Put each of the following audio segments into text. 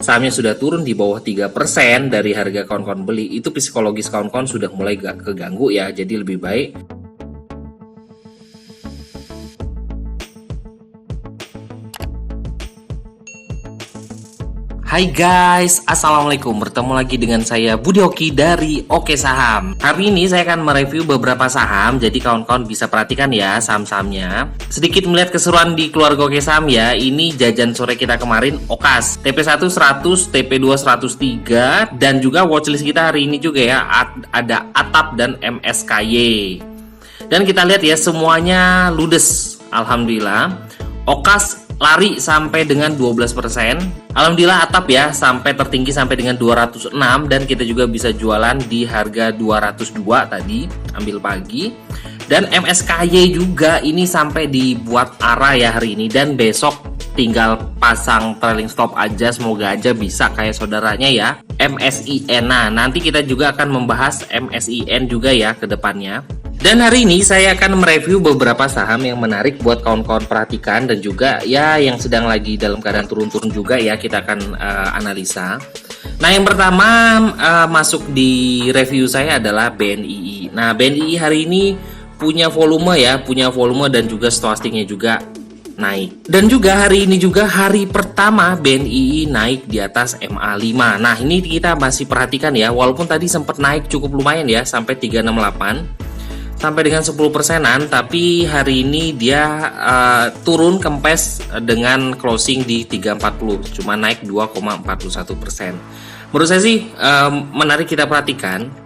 sahamnya sudah turun di bawah 3% dari harga kawan-kawan beli, itu psikologis kawan-kawan sudah mulai gak keganggu ya. Jadi lebih baik Hai guys, Assalamualaikum. Bertemu lagi dengan saya Budi Oki dari Oke Saham. Hari ini saya akan mereview beberapa saham, jadi kawan-kawan bisa perhatikan ya saham-sahamnya. Sedikit melihat keseruan di keluarga Oke Saham ya. Ini jajan sore kita kemarin, Okas TP1 100, TP2 103, dan juga watchlist kita hari ini juga ya, ada ATAP dan MSKY. Dan kita lihat ya, semuanya ludes, alhamdulillah. Okas lari sampai dengan 12%. Alhamdulillah ATAP ya sampai tertinggi sampai dengan 206, dan kita juga bisa jualan di harga 202 tadi, ambil pagi. Dan MSKY juga ini sampai dibuat arah ya hari ini, dan besok tinggal pasang trailing stop aja, semoga aja bisa kayak saudaranya ya MSIN. Nah, nanti kita juga akan membahas MSIN juga ya ke depannya. Dan hari ini saya akan mereview beberapa saham yang menarik buat kawan-kawan perhatikan, dan juga ya yang sedang lagi dalam keadaan turun-turun juga ya, kita akan analisa. Nah, yang pertama masuk di review saya adalah BNII. Nah, BNII hari ini punya volume ya, dan juga stochastiknya juga naik. Dan juga hari ini juga hari pertama BNII naik di atas MA5. Nah, ini kita masih perhatikan ya, walaupun tadi sempat naik cukup lumayan ya sampai 368. Sampai dengan 10%-an, tapi hari ini dia turun kempes dengan closing di 340, cuma naik 2,41%. Menurut saya sih menarik kita perhatikan.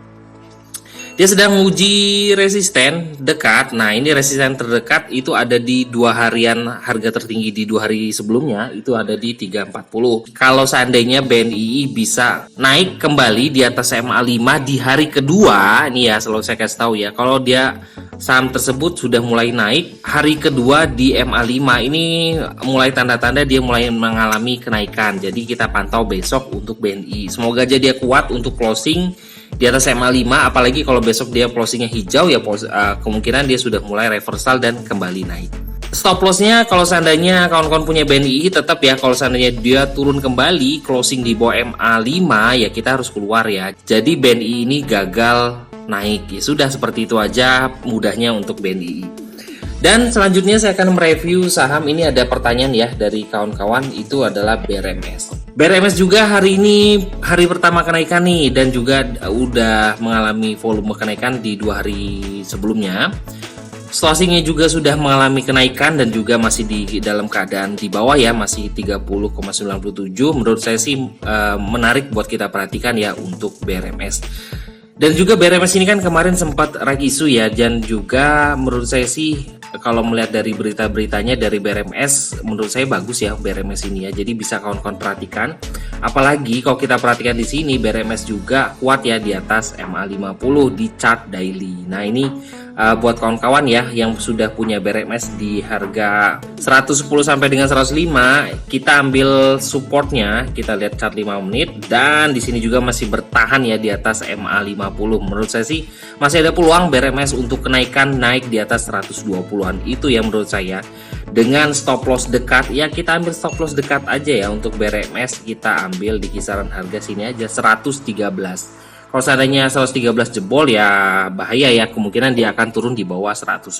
Dia sedang menguji resisten dekat. Nah, ini resisten terdekat itu ada di 2 harian, harga tertinggi di 2 hari sebelumnya itu ada di 340. Kalau seandainya BNII bisa naik kembali di atas MA5 di hari kedua, ini ya selalu saya kasih tahu ya, kalau dia saham tersebut sudah mulai naik hari kedua di MA5, ini mulai tanda-tanda dia mulai mengalami kenaikan. Jadi kita pantau besok untuk BNI. Semoga aja dia kuat untuk closing di atas MA5, apalagi kalau besok dia closingnya hijau ya, kemungkinan dia sudah mulai reversal dan kembali naik. Stop lossnya kalau seandainya kawan-kawan punya BNI, tetap ya kalau seandainya dia turun kembali closing di bawah MA5 ya kita harus keluar ya. Jadi BNI ini gagal naik ya, sudah seperti itu aja mudahnya untuk BNI. Dan selanjutnya saya akan mereview saham. Ini ada pertanyaan ya dari kawan-kawan, itu adalah BRMS. BRMS juga hari ini hari pertama kenaikan nih, dan juga udah mengalami volume kenaikan di 2 hari sebelumnya. Stochastiknya juga sudah mengalami kenaikan dan juga masih di dalam keadaan di bawah ya, masih 30,97. Menurut saya sih menarik buat kita perhatikan ya untuk BRMS. Dan juga BRMS ini kan kemarin sempat raih isu ya, dan juga menurut saya sih kalau melihat dari berita-beritanya dari BRMS, menurut saya bagus ya BRMS ini ya. Jadi bisa kawan-kawan perhatikan. Apalagi kalau kita perhatikan di sini BRMS juga kuat ya di atas MA50 di chart daily. Nah, ini buat kawan-kawan ya yang sudah punya BRMS di harga 110 sampai dengan 105, kita ambil supportnya, kita lihat chart 5 menit, dan di sini juga masih bertahan ya di atas MA50. Menurut saya sih masih ada peluang BRMS untuk kenaikan, naik di atas 120-an. Itu ya menurut saya. Dengan stop loss dekat ya, kita ambil stop loss dekat aja ya untuk BRMS, kita ambil di kisaran harga sini aja 113. Kalau seandainya 113 jebol ya bahaya ya, kemungkinan dia akan turun di bawah 110.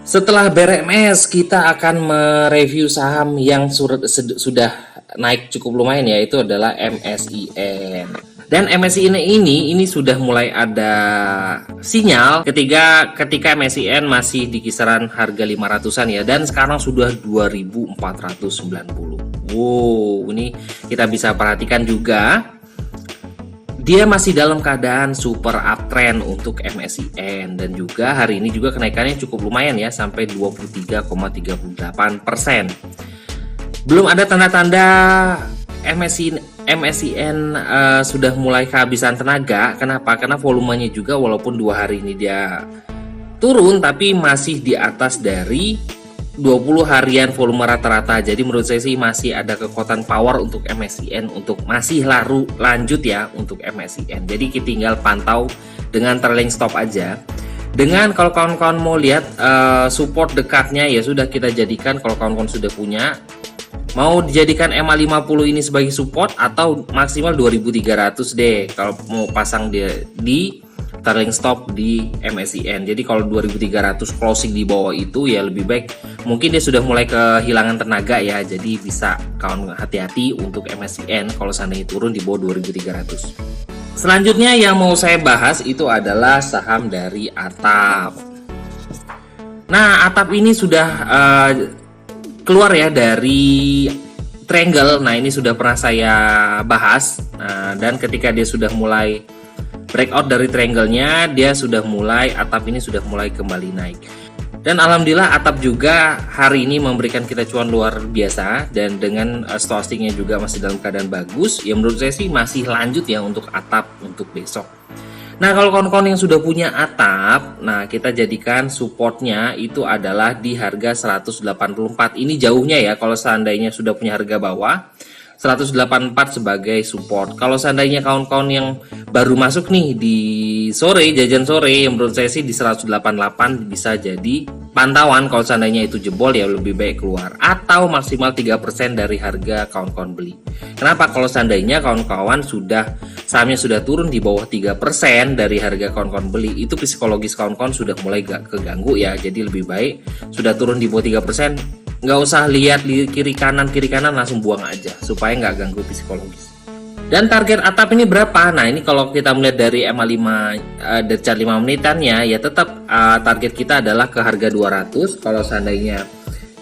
Setelah BRMS kita akan mereview saham yang sudah naik cukup lumayan ya, itu adalah MSIN. Dan MSIN ini sudah mulai ada sinyal ketika MSIN masih di kisaran harga 500-an ya, dan sekarang sudah 2.490. Wow, ini kita bisa perhatikan juga. Dia masih dalam keadaan super uptrend untuk MSIN, dan juga hari ini juga kenaikannya cukup lumayan ya sampai 23,38%. Belum ada tanda-tanda MSIN sudah mulai kehabisan tenaga. Kenapa? Karena volumenya juga walaupun 2 hari ini dia turun, tapi masih di atas dari 20 harian volume rata-rata. Jadi menurut saya sih masih ada kekuatan power untuk MSIN untuk masih lanjut ya untuk MSIN. Jadi kita tinggal pantau dengan trailing stop aja. Dengan kalau kawan-kawan mau lihat support dekatnya ya sudah kita jadikan, kalau kawan-kawan sudah punya Mau dijadikan MA50 ini sebagai support atau maksimal 2300 deh kalau mau pasang dia di trailing stop di MSIN. Jadi kalau 2300 closing di bawah itu ya lebih baik, mungkin dia sudah mulai kehilangan tenaga ya. Jadi bisa kawan hati-hati untuk MSIN kalau seandainya turun di bawah 2300. Selanjutnya yang mau saya bahas itu adalah saham dari Atap. Nah, Atap ini sudah keluar ya dari triangle. Nah, ini sudah pernah saya bahas. Dan ketika dia sudah mulai breakout dari triangle-nya, dia sudah mulai, Atap ini sudah mulai kembali naik. Dan alhamdulillah Atap juga hari ini memberikan kita cuan luar biasa, dan dengan stochastiknya juga masih dalam keadaan bagus. Ya menurut saya sih masih lanjut ya untuk Atap untuk besok. Nah, kalau kawan-kawan yang sudah punya Atap, nah kita jadikan supportnya itu adalah di harga 184. Ini jauhnya ya, kalau seandainya sudah punya harga bawah 184 sebagai support. Kalau seandainya kawan-kawan yang baru masuk nih di sore, jajan sore, yang menurut saya sih di 188 bisa jadi pantauan. Kalau seandainya itu jebol ya lebih baik keluar, atau maksimal 3% dari harga kawan-kawan beli. Kenapa? Kalau seandainya kawan-kawan sahamnya sudah turun di bawah 3% dari harga kawan-kawan beli, itu psikologis kawan-kawan sudah mulai gak keganggu ya. Jadi lebih baik sudah turun di bawah 3%, nggak usah lihat di kiri kanan langsung buang aja supaya nggak ganggu psikologis. Dan target Atap ini berapa? Nah, ini kalau kita melihat dari MA5 dari chart 5 menitannya ya tetap target kita adalah ke harga 200. Kalau seandainya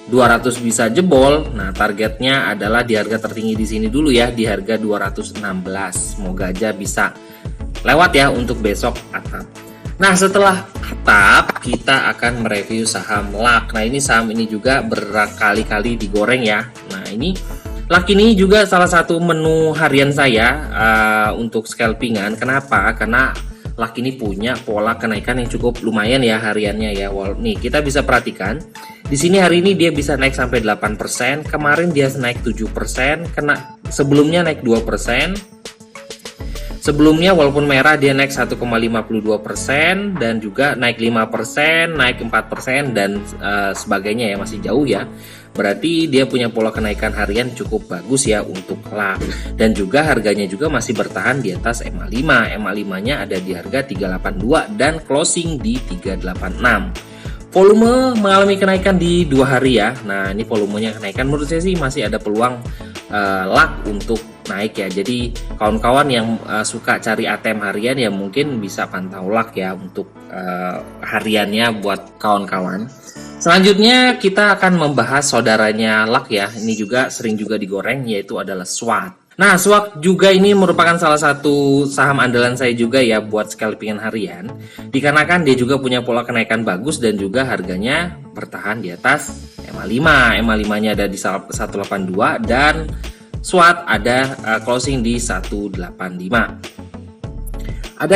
200 bisa jebol, nah targetnya adalah di harga tertinggi di sini dulu ya, di harga 216. Semoga aja bisa lewat ya untuk besok Atap. Nah, setelah Atap kita akan mereview saham LAK. Nah, ini saham ini juga berkali-kali digoreng ya. Nah, ini LAK ini juga salah satu menu harian saya untuk scalpingan. Kenapa? Karena LAK ini punya pola kenaikan yang cukup lumayan ya hariannya ya. Nih, kita bisa perhatikan di sini hari ini dia bisa naik sampai 8%, kemarin dia naik 7%, sebelumnya naik 2%. Sebelumnya walaupun merah dia naik 1,52% dan juga naik 5%, naik 4% dan sebagainya ya, masih jauh ya. Berarti dia punya pola kenaikan harian cukup bagus ya untuk LAK. Dan juga harganya juga masih bertahan di atas MA5. MA5-nya ada di harga 382 dan closing di 386. Volume mengalami kenaikan di 2 hari ya. Nah, ini volumenya kenaikan, menurut saya sih masih ada peluang LAK untuk naik ya. Jadi kawan-kawan yang suka cari ATM harian ya mungkin bisa pantau LAK ya untuk hariannya buat kawan-kawan. Selanjutnya kita akan membahas saudaranya LAK ya. Ini juga sering juga digoreng, yaitu adalah SWAT. Nah, SWAT juga ini merupakan salah satu saham andalan saya juga ya buat scalpingan harian. Dikarenakan dia juga punya pola kenaikan bagus dan juga harganya bertahan di atas MA5. MA5-nya ada di 182 dan SWAT ada closing di 185. Ada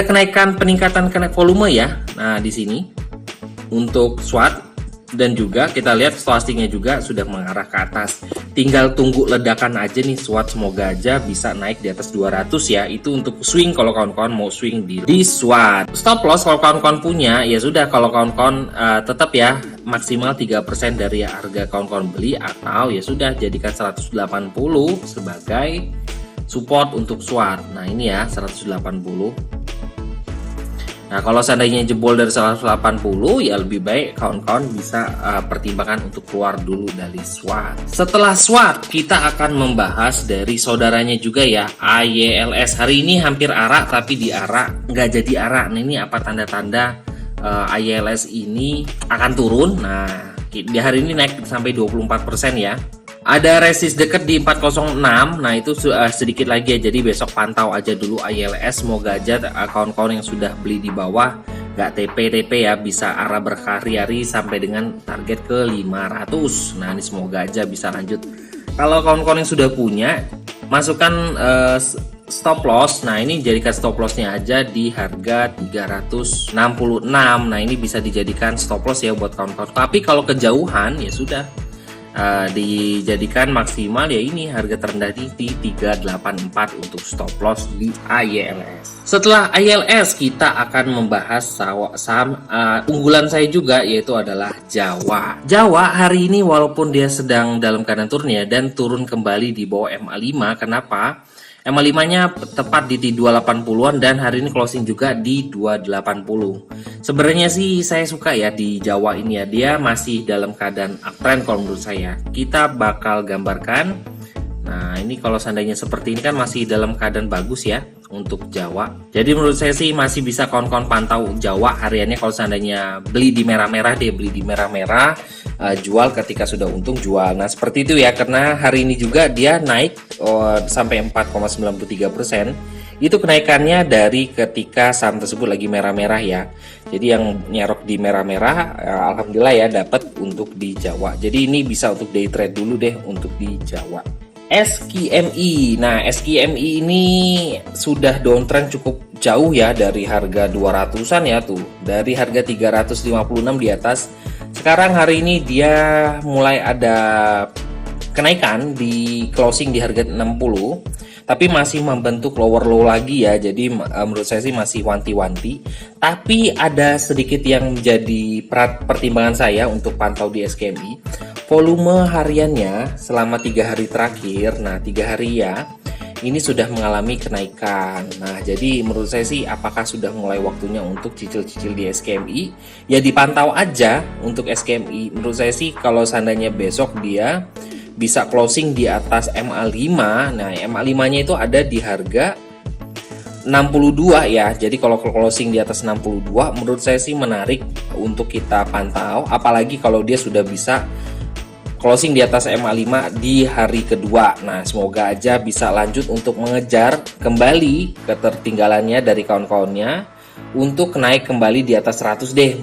peningkatan volume ya. Nah, di sini untuk SWAT. Dan juga kita lihat stochastiknya juga sudah mengarah ke atas. Tinggal tunggu ledakan aja nih SWAT, semoga aja bisa naik di atas 200 ya. Itu untuk swing kalau kawan-kawan mau swing di SWAT. Stop loss kalau kawan-kawan punya ya sudah, kalau kawan-kawan tetap ya maksimal 3% dari harga kawan-kawan beli, atau ya sudah jadikan 180 sebagai support untuk SWAT. Nah, ini ya 180. Nah, kalau seandainya jebol dari 180 ya lebih baik kawan-kawan bisa pertimbangkan untuk keluar dulu dari SWAT. Setelah SWAT kita akan membahas dari saudaranya juga ya, AYLS. Hari ini hampir arak tapi di arak nggak jadi arak. Nah, ini apa tanda-tanda AYLS ini akan turun? Nah, di hari ini naik sampai 24% ya. Ada resist dekat di 406. Nah, itu sedikit lagi ya. Jadi besok pantau aja dulu AYLS. Semoga aja kawan-kawan yang sudah beli di bawah nggak TP ya, bisa arah berhari-hari sampai dengan target ke 500. Nah, ini semoga aja bisa lanjut. Kalau kawan-kawan yang sudah punya, masukkan stop loss. Nah, ini jadikan stop lossnya aja di harga 366. Nah, ini bisa dijadikan stop loss ya buat kawan-kawan. Tapi kalau kejauhan ya sudah, dijadikan maksimal ya ini harga terendah di 384 untuk stop loss di ILS. Setelah ILS kita akan membahas saham unggulan saya juga, yaitu adalah Jawa. Jawa hari ini walaupun dia sedang dalam keadaan turun ya, dan turun kembali di bawah MA5. Kenapa? MA5-nya tepat di 280-an dan hari ini closing juga di 280. Sebenarnya sih saya suka ya di Jawa ini ya, dia masih dalam keadaan uptrend kalau menurut saya. Kita bakal gambarkan. Nah, ini kalau seandainya seperti ini kan masih dalam keadaan bagus ya untuk Jawa. Jadi menurut saya sih masih bisa kawan-kawan pantau Jawa hariannya. Kalau seandainya beli di merah-merah, dia beli di merah-merah, jual ketika sudah untung jual. Nah seperti itu ya, karena hari ini juga dia naik sampai 4,93%. Itu kenaikannya dari ketika saham tersebut lagi merah-merah ya. Jadi yang nyerok di merah-merah, alhamdulillah ya dapat untuk di Jawa. Jadi ini bisa untuk day trade dulu deh untuk di Jawa. SKMI. Nah, SKMI ini sudah downtrend cukup jauh ya dari harga 200-an ya tuh. Dari harga 356 di atas. Sekarang hari ini dia mulai ada kenaikan di closing di harga 60. Tapi masih membentuk lower low lagi ya. Jadi menurut saya sih masih wanti-wanti. Tapi ada sedikit yang menjadi pertimbangan saya untuk pantau di SKMI. Volume hariannya selama 3 hari terakhir, nah 3 hari ya, ini sudah mengalami kenaikan. Nah jadi menurut saya sih apakah sudah mulai waktunya untuk cicil-cicil di SKMI? Ya dipantau aja untuk SKMI. Menurut saya sih kalau seandainya besok dia bisa closing di atas MA5, nah MA5-nya itu ada di harga 62 ya. Jadi kalau closing di atas 62 menurut saya sih menarik untuk kita pantau, apalagi kalau dia sudah bisa closing di atas MA5 di hari kedua. Nah semoga aja bisa lanjut untuk mengejar kembali ketertinggalannya dari kawan-kawannya untuk naik kembali di atas 100 deh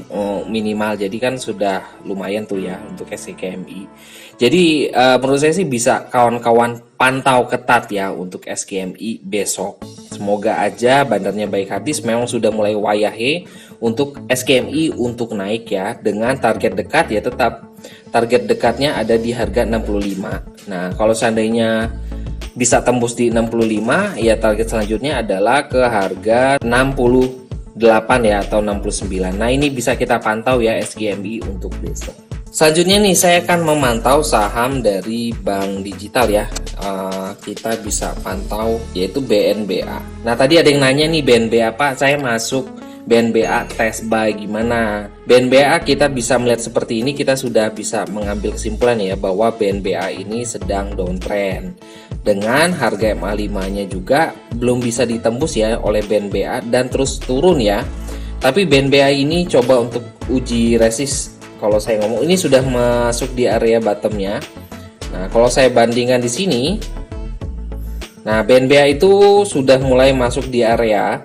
minimal. Jadi kan sudah lumayan tuh ya untuk SKMI. Jadi menurut saya sih bisa kawan-kawan pantau ketat ya untuk SKMI besok. Semoga aja bandarnya baik hadis, memang sudah mulai wayahe untuk SKMI untuk naik ya, dengan target dekat ya tetap target dekatnya ada di harga 65. Nah kalau seandainya bisa tembus di 65 ya target selanjutnya adalah ke harga 68 ya atau 69. Nah ini bisa kita pantau ya SKMI untuk besok. Selanjutnya nih saya akan memantau saham dari bank digital ya. Kita bisa pantau yaitu BNBA. Nah tadi ada yang nanya nih BNBA Pak, saya masuk BNBA test buy gimana? BNBA kita bisa melihat seperti ini, kita sudah bisa mengambil kesimpulan ya bahwa BNBA ini sedang downtrend. Dengan harga MA5-nya juga belum bisa ditembus ya oleh BNBA dan terus turun ya. Tapi BNBA ini coba untuk uji resist. Kalau saya ngomong ini sudah masuk di area bottomnya. Nah, kalau saya bandingkan di sini, nah BNBA itu sudah mulai masuk di area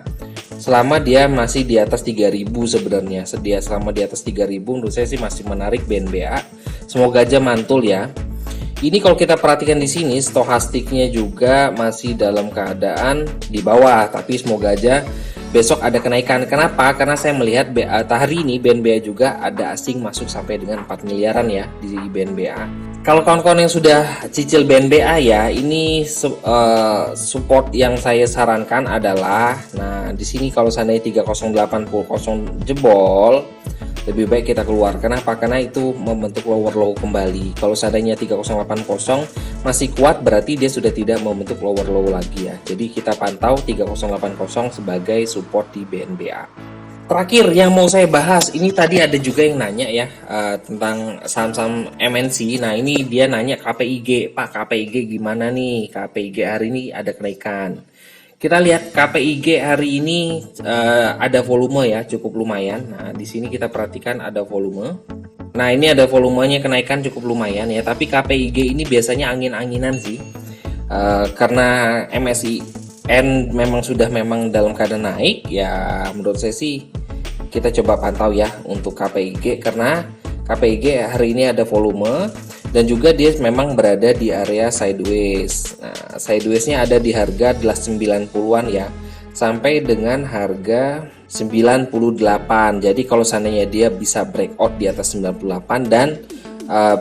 selama dia masih di atas 3000 sebenarnya. Selama di atas 3000 menurut saya sih masih menarik BNBA. Semoga aja mantul ya. Ini kalau kita perhatikan di sini stokastiknya juga masih dalam keadaan di bawah, tapi semoga aja besok ada kenaikan. Kenapa? Karena saya melihat hari ini BNBA juga ada asing masuk sampai dengan 4 miliaran ya di BNBA. Kalau kawan-kawan yang sudah cicil BNBA ya, ini support yang saya sarankan adalah, nah di sini kalau seandainya 3080 jebol, lebih baik kita keluar. Kenapa? Karena itu membentuk lower low kembali. Kalau seandainya 3080 masih kuat, berarti dia sudah tidak membentuk lower low lagi ya. Jadi kita pantau 3080 sebagai support di BNBA. Terakhir yang mau saya bahas, ini tadi ada juga yang nanya ya tentang saham-saham MNC. Nah ini dia nanya KPIG, Pak KPIG gimana nih? KPIG hari ini ada kenaikan. Kita lihat KPIG hari ini ada volume ya, cukup lumayan. Nah di sini kita perhatikan ada volume. Nah ini ada volumenya kenaikan cukup lumayan ya. Tapi KPIG ini biasanya angin-anginan sih, karena MSCI memang sudah dalam keadaan naik ya. Menurut saya sih kita coba pantau ya untuk KPIG, karena KPIG hari ini ada volume dan juga dia memang berada di area sideways. Nah, sidewaysnya ada di harga 90-an ya, sampai dengan harga 98. Jadi kalau seandainya dia bisa breakout di atas 98 dan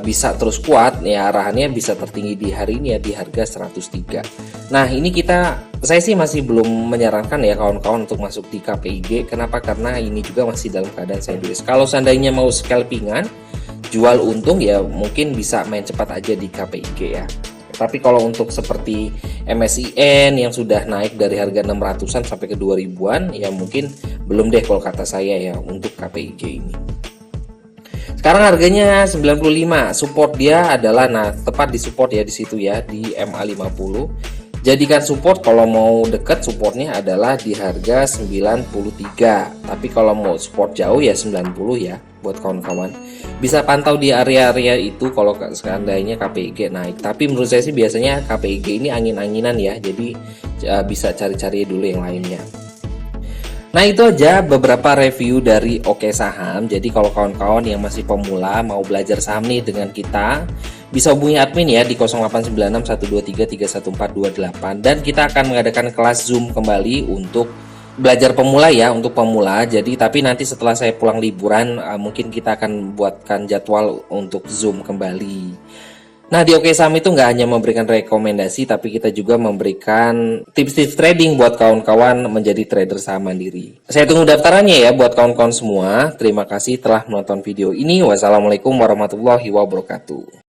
bisa terus kuat ya, arahannya bisa tertinggi di hari ini ya di harga 103. Nah ini saya sih masih belum menyarankan ya kawan-kawan untuk masuk di KPIG. Kenapa? Karena ini juga masih dalam keadaan sideways. Kalau seandainya mau scalpingan jual untung ya mungkin bisa main cepat aja di KPIG ya. Tapi kalau untuk seperti MSIN yang sudah naik dari harga 600-an sampai ke 2000-an ya mungkin belum deh kalau kata saya ya untuk KPIG ini. Sekarang harganya 95, support dia adalah tepat di support ya di situ ya di MA50. Jadikan support kalau mau deket supportnya adalah di harga 93. Tapi kalau mau support jauh ya 90 ya buat kawan-kawan. Bisa pantau di area-area itu kalau seandainya KPIG naik. Tapi menurut saya sih biasanya KPIG ini angin-anginan ya. Jadi bisa cari-cari dulu yang lainnya. Nah itu aja beberapa review dari Oke Saham. Jadi kalau kawan-kawan yang masih pemula mau belajar saham nih dengan kita, bisa hubungi admin ya di 089612331428 dan kita akan mengadakan kelas Zoom kembali untuk belajar pemula ya, untuk pemula. Jadi tapi nanti setelah saya pulang liburan mungkin kita akan buatkan jadwal untuk Zoom kembali. Nah di Oke Saham itu nggak hanya memberikan rekomendasi, tapi kita juga memberikan tips-tips trading buat kawan-kawan menjadi trader saham mandiri. Saya tunggu daftarannya ya buat kawan-kawan semua. Terima kasih telah menonton video ini. Wassalamualaikum warahmatullahi wabarakatuh.